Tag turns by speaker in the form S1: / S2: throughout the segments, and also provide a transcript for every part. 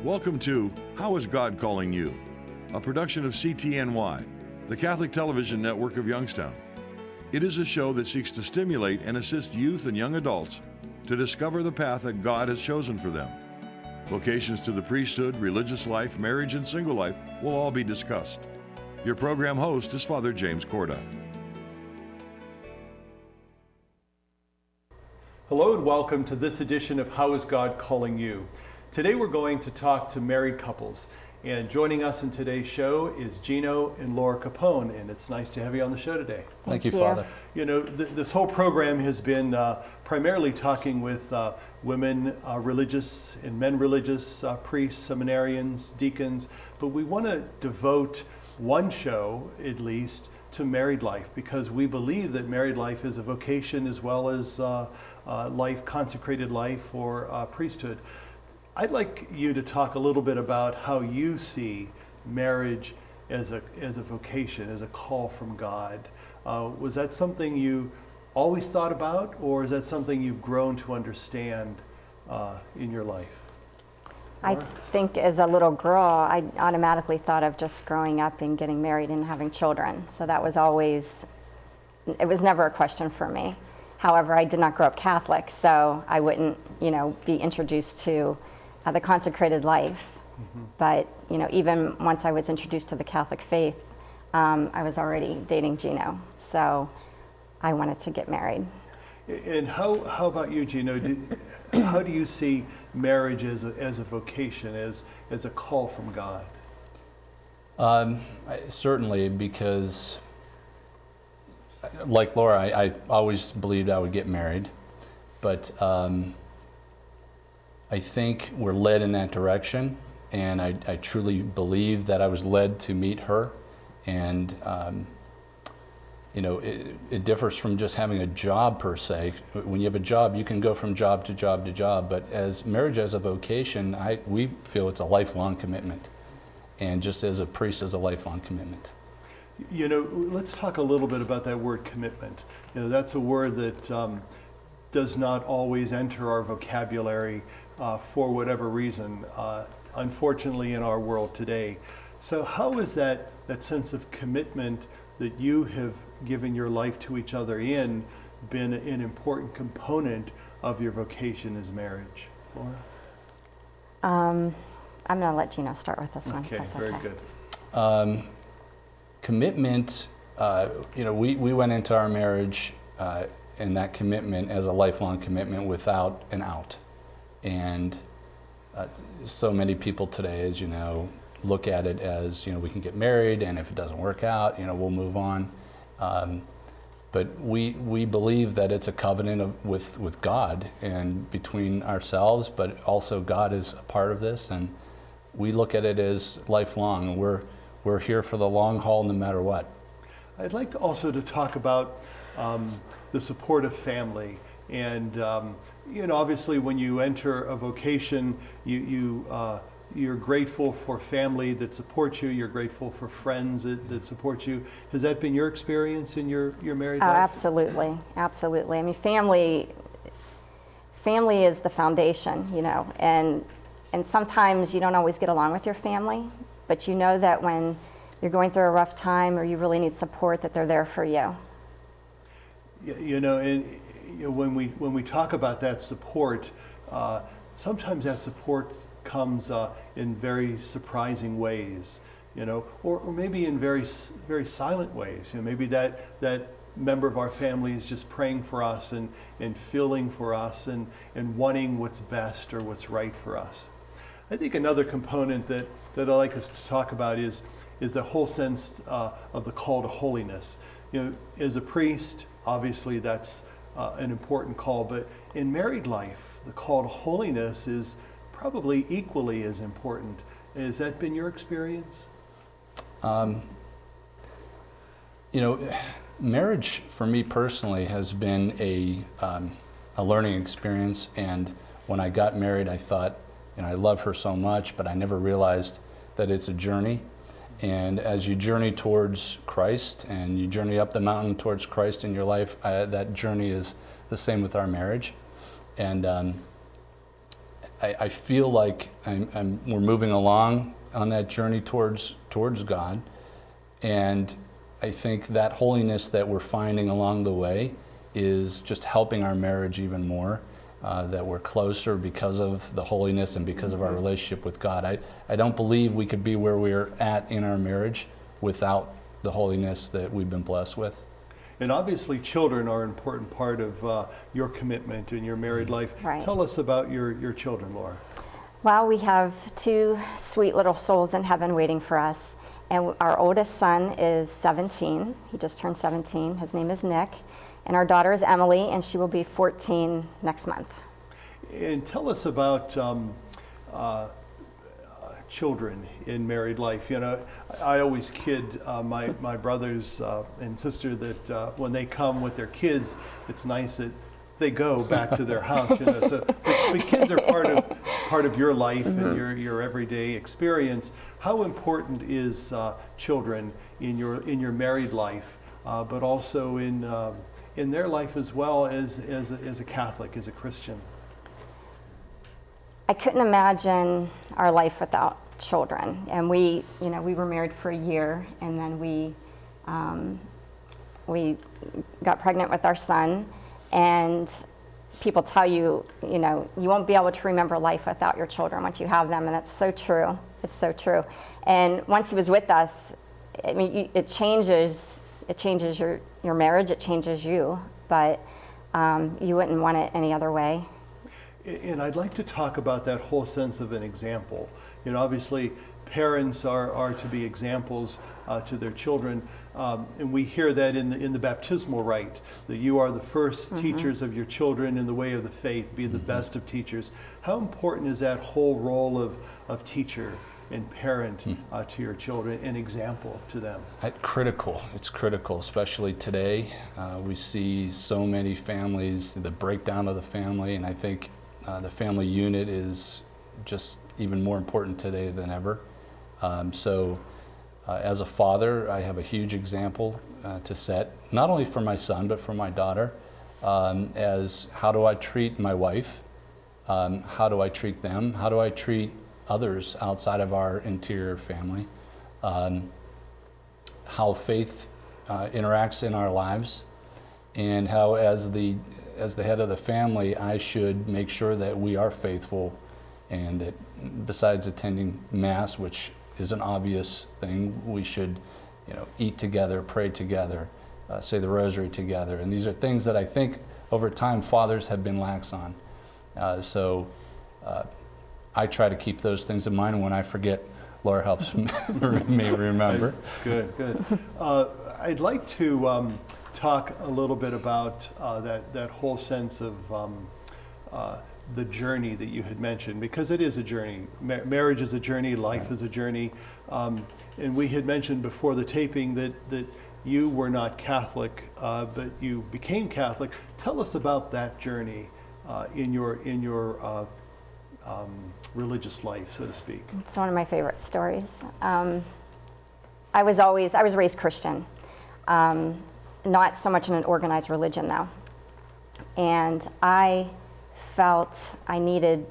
S1: Welcome to How is God Calling You? A production of CTNY, the Catholic television network of Youngstown. It is a show that seeks to stimulate and assist youth and young adults to discover the path that God has chosen for them. Vocations to the priesthood, religious life, marriage, and single life will all be discussed. Your program host is Father James Corda.
S2: Hello and welcome to this edition of How is God Calling You? Today we're going to talk to married couples, and joining us in today's show is Gino and Laura Capone, and it's nice to have you on the show today.
S3: Thank you, Father.
S2: You know, this whole program has been primarily talking with women religious and men religious, priests, seminarians, deacons, but we want to devote one show at least to married life, because we believe that married life is a vocation as well as life, consecrated life or priesthood. I'd like you to talk a little bit about how you see marriage as a vocation, as a call from God. Was that something you always thought about, or is that something you've grown to understand in your life?
S4: I think as a little girl, I automatically thought of just growing up and getting married and having children. So that was always, it was never a question for me. However, I did not grow up Catholic, so I wouldn't, be introduced to the consecrated life. Mm-hmm. But, even once I was introduced to the Catholic faith, I was already dating Gino. So I wanted to get married.
S2: And how about you, Gino? How do you see marriage as a vocation, as a call from God?
S3: Certainly, because like Laura, I always believed I would get married, but I think we're led in that direction, and I truly believe that I was led to meet her, and it differs from just having a job per se. When you have a job, you can go from job to job to job, but as marriage as a vocation, we feel it's a lifelong commitment, and just as a priest, as a lifelong commitment.
S2: Let's talk a little bit about that word commitment. That's a word that does not always enter our vocabulary for whatever reason, unfortunately in our world today. So how is that sense of commitment that you have given your life to each other in been an important component of your vocation as marriage? Laura?
S4: I'm going to let Gino start with this one.
S2: Okay,
S4: That's
S2: very
S4: okay.
S2: good.
S3: Commitment, we went into our marriage and that commitment as a lifelong commitment without an out. And so many people today, as you know, look at it as, we can get married, and if it doesn't work out, we'll move on. But we believe that it's a covenant with God and between ourselves, but also God is a part of this, and we look at it as lifelong. We're here for the long haul no matter what.
S2: I'd like also to talk about the support of family. And obviously when you enter a vocation, you're grateful for family that supports you, you're grateful for friends that support you. Has that been your experience in your married life?
S4: Absolutely. I mean, family is the foundation, and sometimes you don't always get along with your family, but you know that when you're going through a rough time or you really need support, that they're there for you.
S2: When we talk about that support, sometimes that support comes in very surprising ways, or maybe in very, very silent ways. Maybe that member of our family is just praying for us and feeling for us and wanting what's best or what's right for us. I think another component that I'd like us to talk about is a whole sense of the call to holiness. As a priest, obviously that's an important call, but in married life, the call to holiness is probably equally as important. Has that been your experience?
S3: Marriage for me personally has been a learning experience, and when I got married, I thought, I love her so much, but I never realized that it's a journey. And as you journey towards Christ and you journey up the mountain towards Christ in your life, that journey is the same with our marriage. And I feel like we're moving along on that journey towards God, and I think that holiness that we're finding along the way is just helping our marriage even more, that we're closer because of the holiness and because of our relationship with God. I don't believe we could be where we're at in our marriage without the holiness that we've been blessed with.
S2: And obviously children are an important part of your commitment in your married life.
S4: Right.
S2: Tell us about your children, Laura.
S4: Well, we have 2 sweet little souls in heaven waiting for us. And our oldest son is 17. He just turned 17. His name is Nick. And our daughter is Emily, and she will be 14 next month.
S2: And tell us about children in married life. You know, I always kid my brothers and sister that when they come with their kids, it's nice that they go back to their house. You know, so the kids are part of your life and your everyday experience. How important is children in your married life, but also in their life as well as a Catholic, as a Christian?
S4: I couldn't imagine our life without children. And we were married for a year, and then we got pregnant with our son. And people tell you, you won't be able to remember life without your children once you have them, and it's so true. It's so true. And once he was with us, I mean, it changes your marriage, it changes you, but you wouldn't want it any other way.
S2: And I'd like to talk about that whole sense of an example. You know, obviously, parents are to be examples to their children, and we hear that in the baptismal rite, that you are the first teachers of your children in the way of the faith, be the best of teachers. How important is that whole role of teacher and parent to your children, an example to them?
S3: Critical. It's critical, especially today. We see so many families, the breakdown of the family, and I think the family unit is just even more important today than ever. So as a father, I have a huge example to set, not only for my son, but for my daughter, as how do I treat my wife? How do I treat them? How do I treat others outside of our interior family? How faith interacts in our lives, and how as the head of the family, I should make sure that we are faithful, and that besides attending Mass, which is an obvious thing, we should, eat together, pray together, say the Rosary together, and these are things that I think over time fathers have been lax on. So I try to keep those things in mind, and when I forget, Laura helps me remember.
S2: Good. I'd like to talk a little bit about that whole sense of the journey that you had mentioned, because it is a journey. Marriage is a journey, life is a journey. And we had mentioned before the taping that you were not Catholic, but you became Catholic. Tell us about that journey in your religious life, so to speak.
S4: It's one of my favorite stories. I was raised Christian, not so much in an organized religion though. And I felt I needed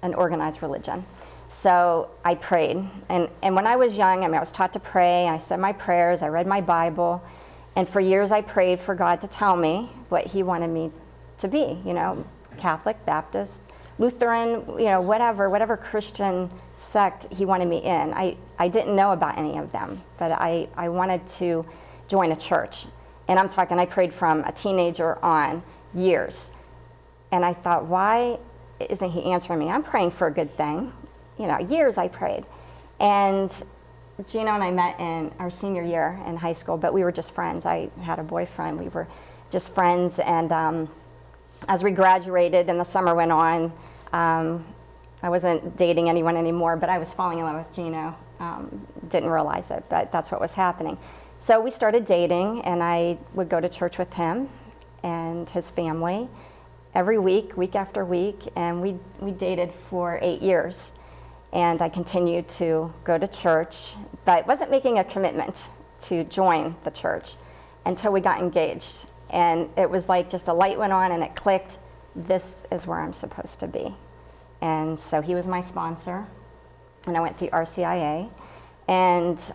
S4: an organized religion. So I prayed. And when I was young, I was taught to pray. I said my prayers, I read my Bible. And for years I prayed for God to tell me what he wanted me to be, Catholic, Baptist, Lutheran, whatever Christian sect he wanted me in. I didn't know about any of them, but I wanted to join a church. And I prayed from a teenager on, years. And I thought, why isn't he answering me? I'm praying for a good thing. Years I prayed. And Gino and I met in our senior year in high school, but we were just friends. I had a boyfriend. We were just friends. And as we graduated and the summer went on, I wasn't dating anyone anymore, but I was falling in love with Gino. Didn't realize it, but that's what was happening. So we started dating, and I would go to church with him and his family every week, week after week, and we dated for 8 years. And I continued to go to church, but wasn't making a commitment to join the church until we got engaged. And it was like just a light went on and it clicked. This is where I'm supposed to be. And so he was my sponsor, and I went through RCIA. And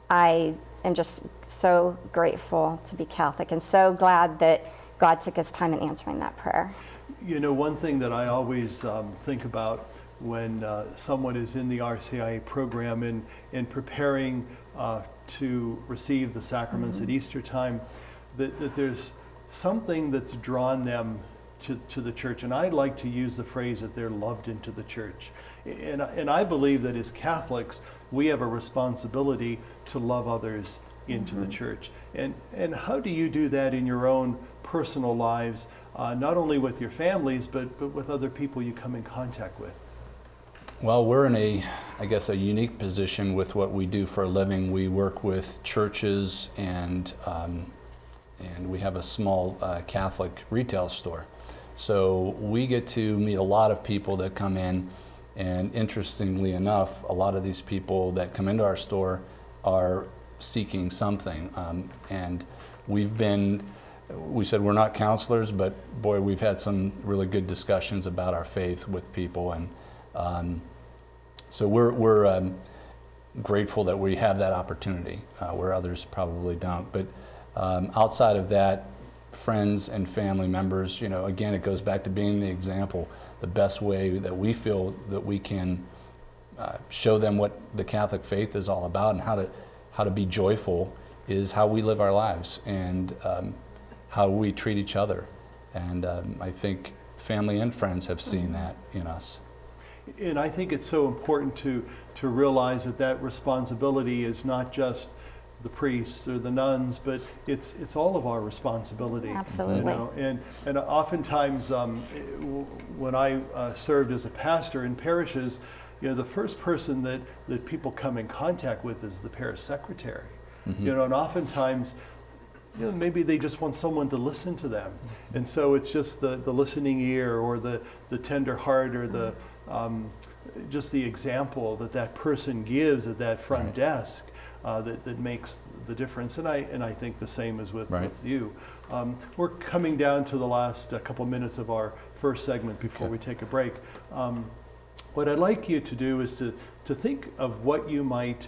S4: I am just so grateful to be Catholic and so glad that God took his time in answering that prayer.
S2: You know, one thing that I always think about when someone is in the RCIA program and preparing to receive the sacraments at Easter time, that there's something that's drawn them to the church. And I like to use the phrase that they're loved into the church. And I believe that as Catholics, we have a responsibility to love others into the church. And how do you do that in your own personal lives, not only with your families, but with other people you come in contact with?
S3: Well, we're in a unique position with what we do for a living. We work with churches and we have a small Catholic retail store. So we get to meet a lot of people that come in, and interestingly enough, a lot of these people that come into our store are seeking something. And we said we're not counselors, but boy, we've had some really good discussions about our faith with people, and so we're grateful that we have that opportunity where others probably don't. But outside of that, friends and family members, again, it goes back to being the example. The best way that we feel that we can show them what the Catholic faith is all about and how to be joyful is how we live our lives and how we treat each other. And I think family and friends have seen that in us.
S2: And I think it's so important to realize that responsibility is not just the priests or the nuns, but it's all of our responsibility.
S4: Absolutely.
S2: And oftentimes when I served as a pastor in parishes, the first person that people come in contact with is the parish secretary. And oftentimes maybe they just want someone to listen to them. And so it's just the listening ear or the tender heart or the just the example that person gives at that front desk that makes the difference. And I think the same is with you. We're coming down to the last couple minutes of our first segment before we take a break. What I'd like you to do is to think of what you might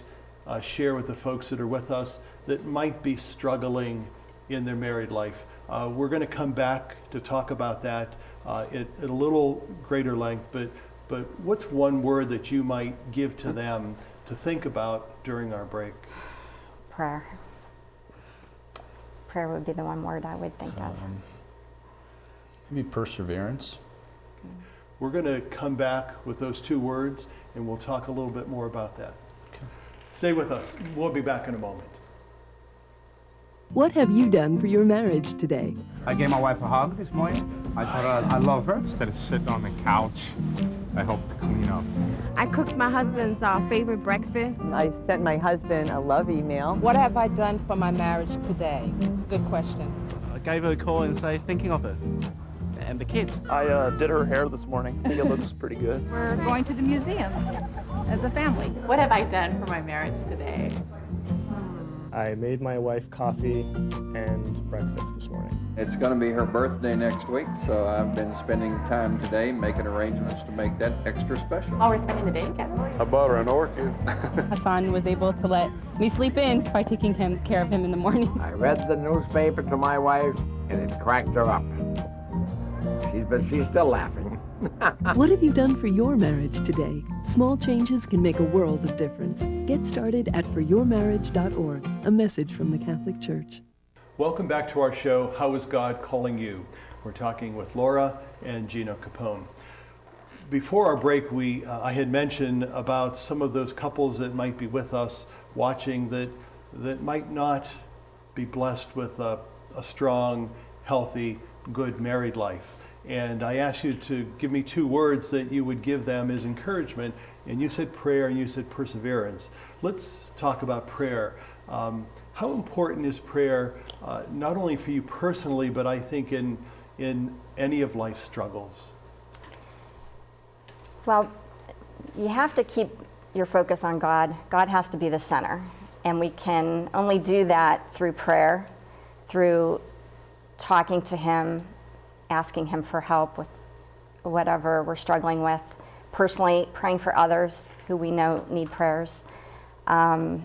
S2: share with the folks that are with us that might be struggling in their married life. We're going to come back to talk about that at a little greater length, but what's one word that you might give to them to think about during our break?
S4: Prayer. Prayer would be the one word I would think of.
S3: Maybe perseverance.
S2: We're going to come back with those two words, and we'll talk a little bit more about that.
S3: Okay.
S2: Stay with us. We'll be back in a moment.
S5: What have you done for your marriage today?
S6: I gave my wife a hug this morning. I told her I love her. Instead of sitting on the couch, I hope to clean up.
S7: I cooked my husband's favorite breakfast.
S8: I sent my husband a love email.
S9: What have I done for my marriage today? It's a good question.
S10: I gave her a call and say, thinking of her and the kids.
S11: I did her hair this morning. I think it looks pretty good.
S12: We're going to the museums as a family.
S13: What have I done for my marriage today?
S11: I made my wife coffee and breakfast this morning.
S14: It's going to be her birthday next week, so I've been spending time today making arrangements to make that extra special.
S13: Oh, we're spending the day together?
S14: I bought her an orchid.
S15: Hassan was able to let me sleep in by taking care of him in the morning.
S16: I read the newspaper to my wife, and it cracked her up. She's still laughing.
S5: What have you done for your marriage today? Small changes can make a world of difference. Get started at foryourmarriage.org, a message from the Catholic Church.
S2: Welcome back to our show, How is God Calling You? We're talking with Laura and Gino Capone. Before our break, I had mentioned about some of those couples that might be with us watching that might not be blessed with a strong, healthy, good married life. And I asked you to give me two words that you would give them as encouragement. And you said prayer and you said perseverance. Let's talk about prayer. How important is prayer, not only for you personally, but I think in any of life's struggles?
S4: Well, you have to keep your focus on God. God has to be the center. And we can only do that through prayer, through talking to Him, asking Him for help with whatever we're struggling with. personally praying for others who we know need prayers. And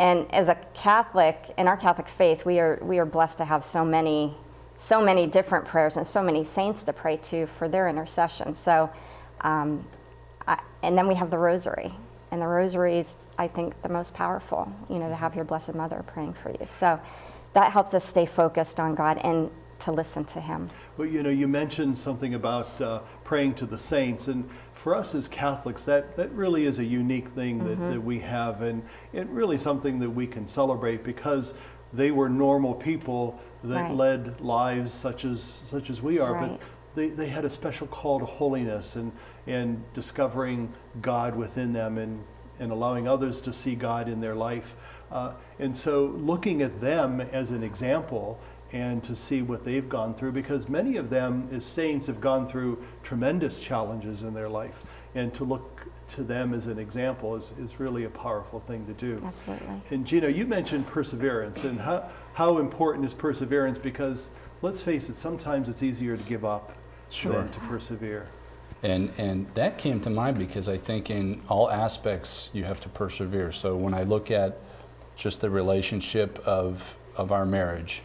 S4: as a Catholic, in our Catholic faith, we are blessed to have so many different prayers and so many saints to pray to for their intercession. So, and then we have the Rosary. And the Rosary is, I think, the most powerful, to have your Blessed Mother praying for you. So that helps us stay focused on God and to listen to Him.
S2: Well, you mentioned something about praying to the saints, and for us as Catholics, that really is a unique thing that we have, and really something that we can celebrate because they were normal people that led lives such as we are, but they had a special call to holiness and discovering God within them and allowing others to see God in their life. And so looking at them as an example and to see what they've gone through, because many of them as saints have gone through tremendous challenges in their life, and to look to them as an example is really a powerful thing to do.
S4: Absolutely.
S2: And Gina, you mentioned perseverance, and how important is perseverance, because let's face it, sometimes it's easier to give up than to persevere.
S3: And that came to mind because I think in all aspects you have to persevere. So when I look at just the relationship of our marriage,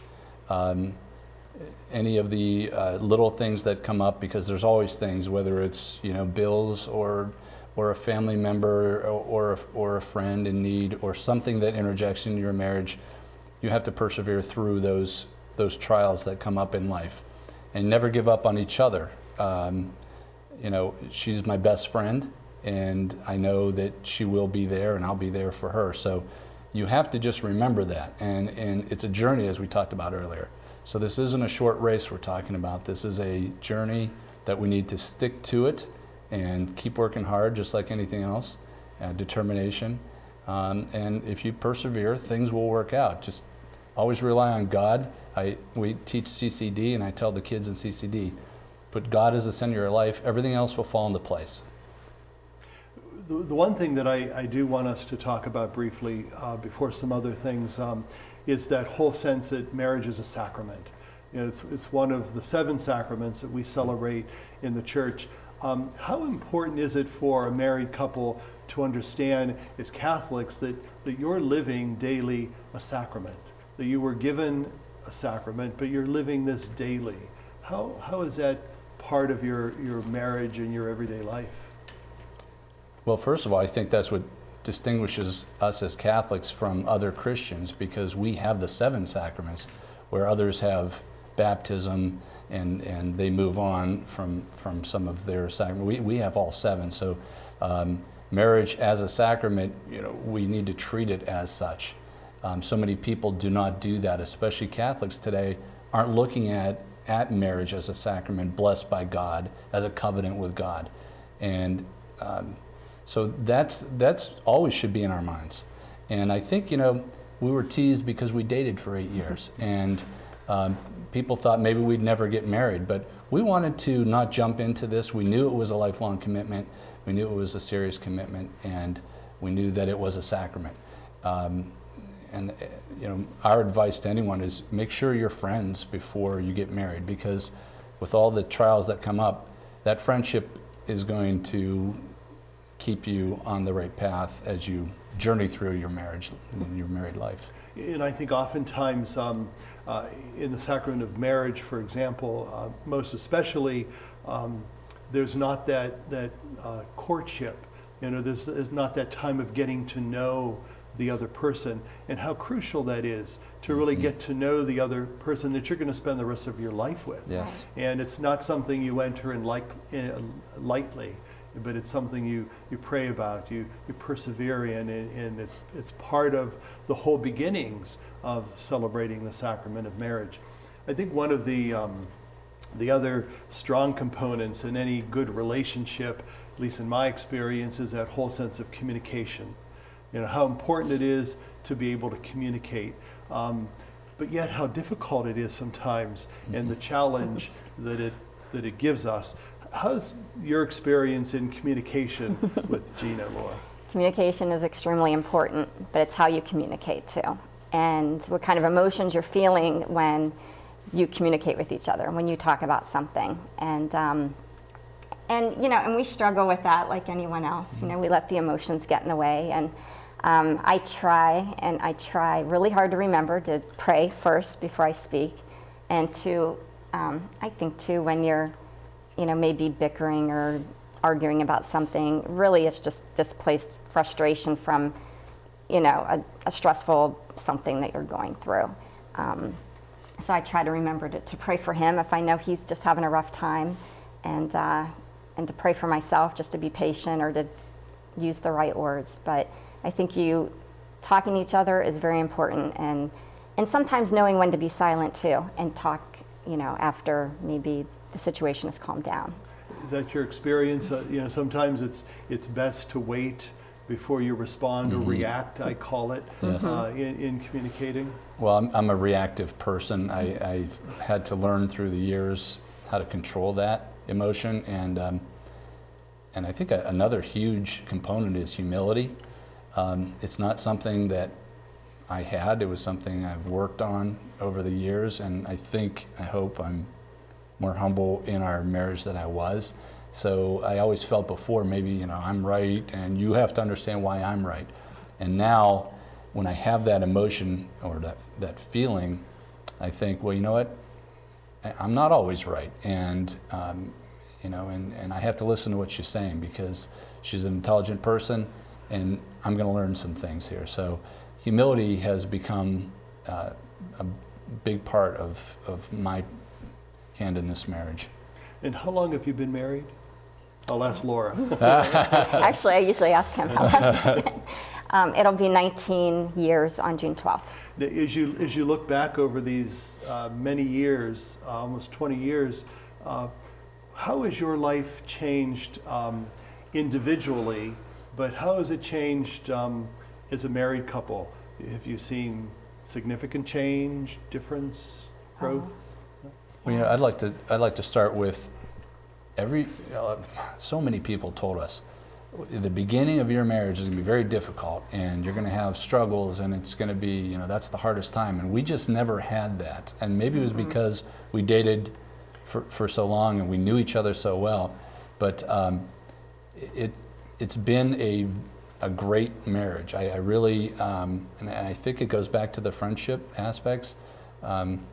S3: any of the little things that come up, because there's always things, whether it's bills or a family member or a friend in need or something that interjects into your marriage, you have to persevere through those trials that come up in life, and never give up on each other. She's my best friend, and I know that she will be there, and I'll be there for her. So you have to just remember that, and it's a journey, as we talked about earlier. So this isn't a short race we're talking about. This is a journey that we need to stick to it and keep working hard, just like anything else, determination. And if you persevere, things will work out. Just always rely on God. We teach CCD, and I tell the kids in CCD, put God as the center of your life, everything else will fall into place.
S2: The one thing that I do want us to talk about briefly before some other things is that whole sense that marriage is a sacrament. It's one of the 7 sacraments that we celebrate in the church. How important is it for a married couple to understand as Catholics that you're living daily a sacrament, that you were given a sacrament, but you're living this daily? How is that part of your marriage and your everyday life?
S3: Well, first of all, I think that's what distinguishes us as Catholics from other Christians, because we have the 7 sacraments, where others have baptism and they move on from some of their sacraments. We have all 7. So marriage as a sacrament, we need to treat it as such. So many people do not do that, especially Catholics today aren't looking at marriage as a sacrament blessed by God, as a covenant with God. And so that's always should be in our minds. And I think, we were teased because we dated for 8 years, and people thought maybe we'd never get married, but we wanted to not jump into this. We knew it was a lifelong commitment. We knew it was a serious commitment, and we knew that it was a sacrament. And our advice to anyone is make sure you're friends before you get married, because with all the trials that come up, that friendship is going to keep you on the right path as you journey through your marriage and your married life.
S2: And I think oftentimes in the sacrament of marriage, for example, most especially, there's not that courtship. There's not that time of getting to know the other person, and how crucial that is to really get to know the other person that you're going to spend the rest of your life with.
S3: Yes.
S2: And it's not something you enter in lightly, but it's something you pray about, you persevere in, and it's part of the whole beginnings of celebrating the sacrament of marriage. I think one of the other strong components in any good relationship, at least in my experience, is that whole sense of communication. How important it is to be able to communicate, but yet how difficult it is sometimes, and the challenge that it gives us. How's your experience in communication with Gina, Laura?
S4: Communication is extremely important, but it's how you communicate too, and what kind of emotions you're feeling when you communicate with each other, when you talk about something. And And, you know, and we struggle with that like anyone else. You know, we let the emotions get in the way. And I try really hard to remember to pray first before I speak. And to, I think too, when you're, you know, maybe bickering or arguing about something, really it's just displaced frustration from, you know, a stressful something that you're going through. So I try to remember to pray for him if I know he's just having a rough time, and to pray for myself, just to be patient or to use the right words. But I think talking to each other is very important, and sometimes knowing when to be silent too, and talk, you know, after maybe the situation has calmed down.
S2: Is that your experience? You know, sometimes it's best to wait before you respond or react, I call it,
S3: Yes.
S2: in communicating?
S3: Well, I'm a reactive person. I've had to learn through the years how to control that emotion, and I think another huge component is humility. It's not something that I had. It was something I've worked on over the years, and I hope I'm more humble in our marriage than I was. So I always felt before, maybe, you know, I'm right and you have to understand why I'm right. And now when I have that emotion or that feeling, I think, well, you know what, I'm not always right. And, you know, and I have to listen to what she's saying, because she's an intelligent person and I'm going to learn some things here. So humility has become a big part of my hand in this marriage.
S2: And how long have you been married? I'll ask Laura.
S4: Actually, I usually ask him how long it's been. It'll be 19 years on June 12th.
S2: As you look back over these many years, almost 20 years, how has your life changed individually, but how has it changed as a married couple? Have you seen significant change, difference, growth?
S3: Well, you know, I'd like to start with so many people told us the beginning of your marriage is going to be very difficult, and you're going to have struggles, and it's going to be, you know, that's the hardest time. And we just never had that. And maybe it was because we dated for so long and we knew each other so well. But it's been a great marriage. I really, and I think it goes back to the friendship aspects.
S4: And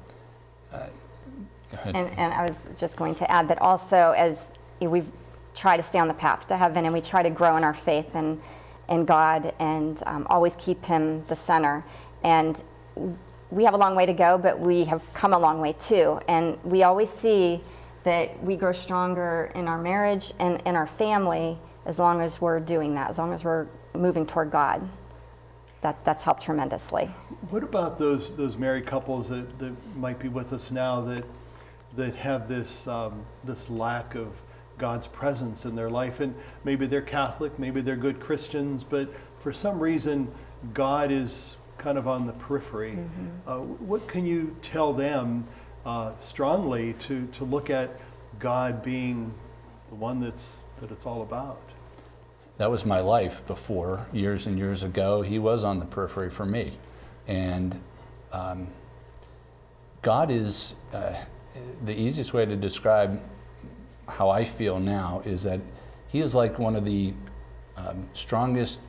S4: I was just going to add that also, as we've tried to stay on the path to heaven, and we try to grow in our faith and in God, and always keep him the center. And we have a long way to go, but we have come a long way too. And we always see that we grow stronger in our marriage and in our family as long as we're doing that, as long as we're moving toward God. That's helped tremendously.
S2: What about those married couples that might be with us now that have this lack of God's presence in their life, and maybe they're Catholic, maybe they're good Christians, but for some reason God is kind of on the periphery. What can you tell them strongly to look at God being the one that it's all about?
S3: That was my life before, years and years ago. He was on the periphery for me. And God is, the easiest way to describe how I feel now is that he is like one of the strongest,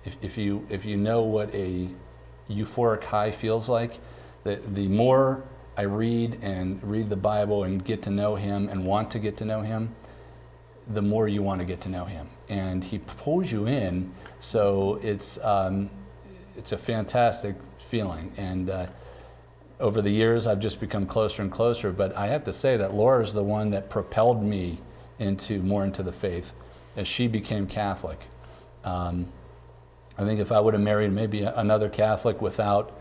S3: if you know what a euphoric high feels like, the more I read the Bible and get to know him and want to get to know him, the more you want to get to know him. And he pulls you in, so it's a fantastic feeling. And over the years, I've just become closer and closer, but I have to say that Laura's the one that propelled me more into the faith as she became Catholic. I think if I would have married maybe another Catholic without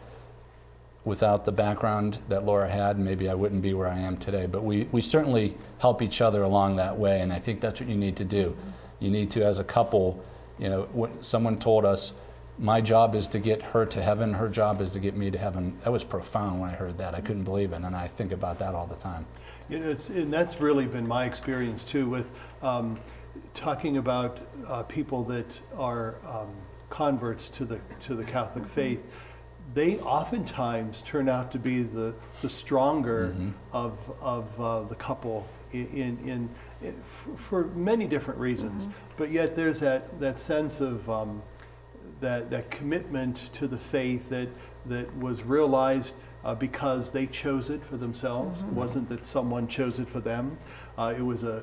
S3: the background that Laura had, maybe I wouldn't be where I am today. But we certainly help each other along that way, and I think that's what you need to do. You need to, as a couple, you know, someone told us, my job is to get her to heaven, her job is to get me to heaven. That was profound when I heard that. I couldn't believe it, and I think about that all the time.
S2: You know, and that's really been my experience too with talking about people that are converts to the Catholic faith. They oftentimes turn out to be the stronger of the couple in for many different reasons. But yet there's that sense of that commitment to the faith that was realized because they chose it for themselves. It wasn't that someone chose it for them. It was a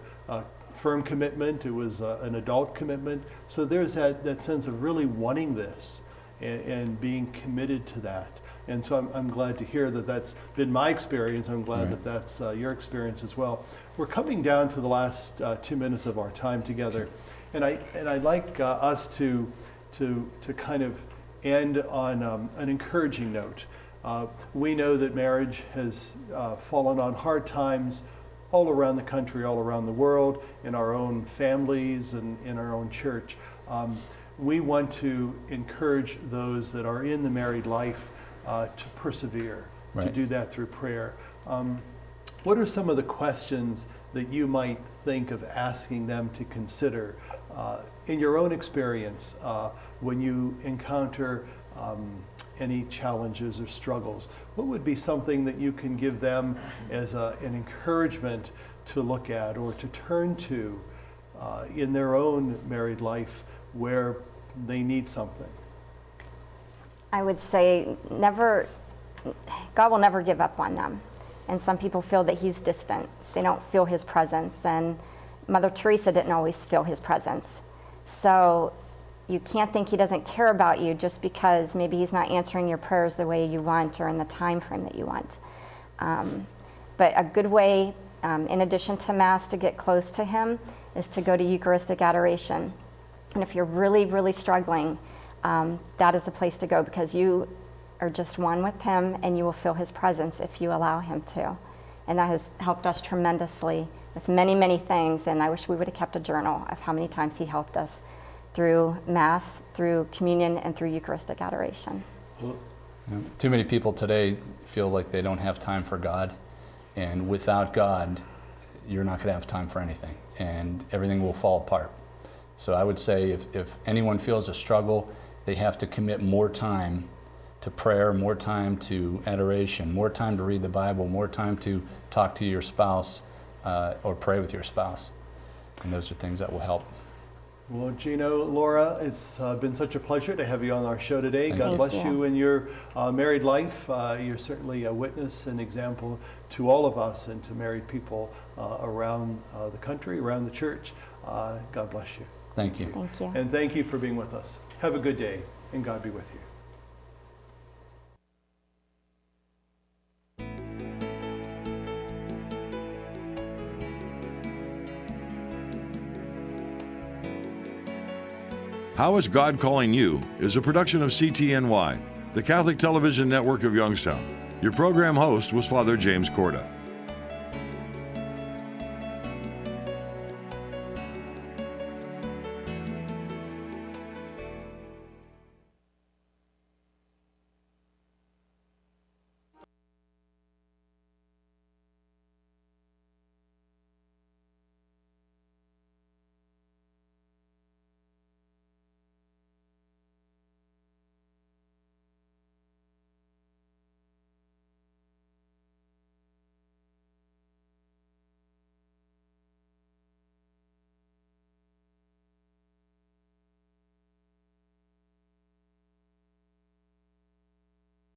S2: firm commitment. It was an adult commitment. So there's that sense of really wanting this and being committed to that. And so I'm glad to hear that that's been my experience. I'm glad that that's your experience as well. We're coming down to the last 2 minutes of our time together, and I'd like us to kind of end on an encouraging note. We know that marriage has fallen on hard times all around the country, all around the world, in our own families and in our own church. We want to encourage those that are in the married life to persevere, to do that through prayer. What are some of the questions that you might think of asking them to consider in your own experience when you encounter any challenges or struggles? What would be something that you can give them as an encouragement to look at or to turn to in their own married life where they need something?
S4: I would say God will never give up on them. And some people feel that he's distant. They don't feel his presence. And Mother Teresa didn't always feel his presence. So you can't think he doesn't care about you just because maybe he's not answering your prayers the way you want or in the time frame that you want. But a good way, in addition to Mass, to get close to him is to go to Eucharistic adoration. And if you're really, really struggling, that is the place to go, because you are just one with him and you will feel his presence if you allow him to. And that has helped us tremendously with many, many things. And I wish we would have kept a journal of how many times he helped us through Mass, through communion, and through Eucharistic adoration.
S3: Too many people today feel like they don't have time for God. And without God, you're not going to have time for anything. And everything will fall apart. So I would say if anyone feels a struggle, they have to commit more time to prayer, more time to adoration, more time to read the Bible, more time to talk to your spouse or pray with your spouse. And those are things that will help.
S2: Well, Gino, Laura, it's been such a pleasure to have you on our show today.
S3: Thank
S2: God
S3: you.
S2: bless you in your married life. You're certainly a witness and example to all of us and to married people around the country, around the church. God bless you.
S3: Thank you.
S4: Thank you.
S2: And thank you for being with us. Have a good day, and God be with you.
S1: How is God Calling You is a production of CTNY, the Catholic Television Network of Youngstown. Your program host was Father James Corda.